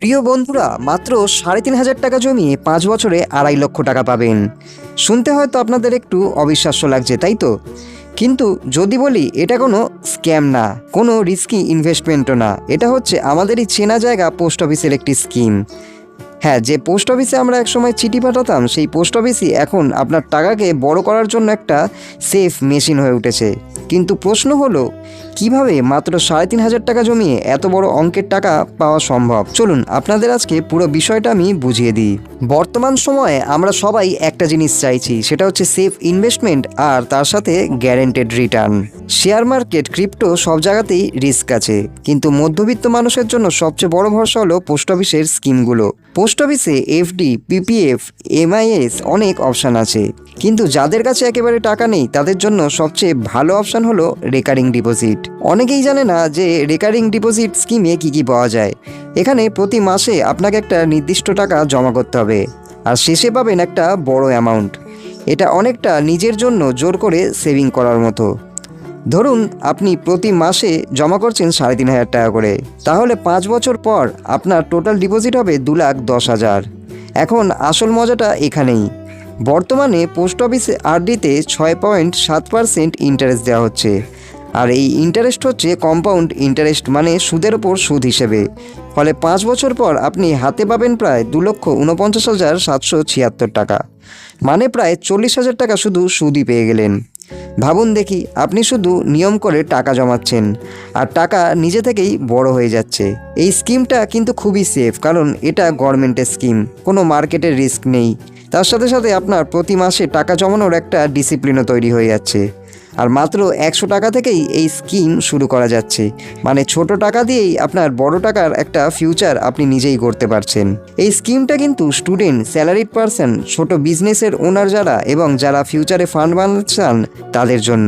প্রিয় বন্ধুরা, মাত্র ৩,৫০০ টাকা জমিয়ে ৫ বছরে ২.৫ লক্ষ টাকা পাবেন। শুনতে হয়তো আপনাদের একটু অবিশ্বাস্য লাগছে, তাই তো? কিন্তু যদি বলি এটা কোনো স্ক্যাম না, কোনো রিস্কি ইনভেস্টমেন্টও না, এটা হচ্ছে আমাদেরই চেনা জায়গা পোস্ট অফিসের একটি স্কিম। হ্যাঁ, যে পোস্ট অফিসে আমরা একসময় চিঠি পাঠাতাম, সেই পোস্ট অফিসই এখন আপনার টাকাকে বড় করার জন্য একটা সেফ মেশিন হয়ে উঠেছে। কিন্তু প্রশ্ন হলো, কিভাবে মাত্র ৩,৫০০ টাকা জমিয়ে এত বড় অঙ্কের টাকা পাওয়া সম্ভব? চলুন আপনাদের আজকে পুরো বিষয়টা আমি বুঝিয়ে দিই। বর্তমান সময়ে আমরা সবাই একটা জিনিস চাইছি, সেটা হচ্ছে সেফ ইনভেস্টমেন্ট আর তার সাথে guaranteed return. Share market, crypto সব জায়গাতেই রিস্ক আছে, কিন্তু মধ্যবিত্ত মানুষের জন্য সবচেয়ে বড় ভরসা হলো পোস্ট অফিসের স্কিমগুলো। পোস্ট অফিসে এফডি, পিপিএফ, এমআইএস অনেক অপশান আছে, কিন্তু যাদের কাছে একেবারে টাকা নেই তাদের জন্য সবচেয়ে ভালো অপশান হলো রেকারিং ডিপোজিট। অনেকেই জানে না যে রেকারিং ডিপোজিট স্কিমে কী কী পাওয়া যায়। এখানে প্রতি মাসে আপনাকে একটা নির্দিষ্ট টাকা জমা করতে হবে, আর শেষে পাবেন একটা বড় অ্যামাউন্ট। এটা অনেকটা নিজের জন্য জোর করে সেভিং করার মতো। ধরুন আপনি প্রতি মাসে জমা করছেন ৩,৫০০ টাকা করে, তাহলে ৫ বছর পর আপনার টোটাল ডিপোজিট হবে ২,১০,০০০। এখন আসল মজাটা এখানেই। বর্তমানে পোস্ট অফিসে আরডিতে ৬.৭% ইন্টারেস্ট দেওয়া হচ্ছে, আর এই ইন্টারেস্ট হচ্ছে কম্পাউন্ড ইন্টারেস্ট, মানে সুদের ওপর সুদ হিসেবে। ফলে ৫ বছর পর আপনি হাতে পাবেন প্রায় ২,৪৯,৭৭৬ টাকা, মানে প্রায় ৪০,০০০ টাকা শুধু সুদই পেয়ে গেলেন। ভাবুন দেখি, আপনি শুধু নিয়ম করে টাকা জমাচ্ছেন, আর টাকা নিজে থেকেই বড় হয়ে যাচ্ছে। এই স্কিমটা কিন্তু খুবই সেফ, কারণ এটা গভর্নমেন্টের স্কিম, কোনো মার্কেটের রিস্ক নেই। তার সাথে সাথে আপনার প্রতি মাসে টাকা জমানোর একটা ডিসিপ্লিনও তৈরি হয়ে যাচ্ছে। আর মাত্র ১০০ টাকা থেকেই এই স্কিম শুরু করা যাচ্ছে, মানে ছোট টাকা দিয়েই আপনার বড় টাকার একটা ফিউচার আপনি নিজেই করতে পারছেন। এই স্কিমটা কিন্তু স্টুডেন্ট, স্যালারিড পারসন, ছোট বিজনেসের ওনার যারা, এবং যারা ফিউচারে ফান্ড বানাতে চান তাদের জন্য।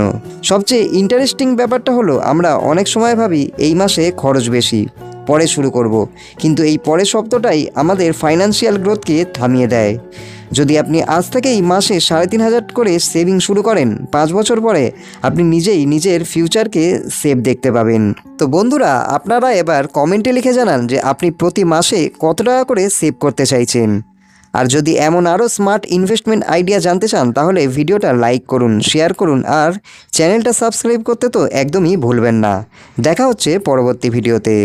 সবচেয়ে ইন্টারেস্টিং ব্যাপারটা হলো, আমরা অনেক সময় ভাবি এই মাসে খরচ বেশি, পরে শুরু করব, কিন্তু এই পরে শব্দটাই আমাদের ফাইন্যান্সিয়াল গ্রোথকে থামিয়ে দেয়। যদি আপনি আজ থেকেই মাসে ৩,৫০০ করে সেভিং শুরু করেন, ৫ বছর পরে আপনি নিজেই নিজের ফিউচারকে সেভ দেখতে পাবেন। তো বন্ধুরা, আপনারা এবার কমেন্টে লিখে জানান যে আপনি প্রতি মাসে কত টাকা করে সেভ করতে চাইছেন। আর যদি এমন আরও স্মার্ট ইনভেস্টমেন্ট আইডিয়া জানতে চান, তাহলে ভিডিওটা লাইক করুন, শেয়ার করুন, আর চ্যানেলটা সাবস্ক্রাইব করতে তো একদমই ভুলবেন না। দেখা হচ্ছে পরবর্তী ভিডিওতে।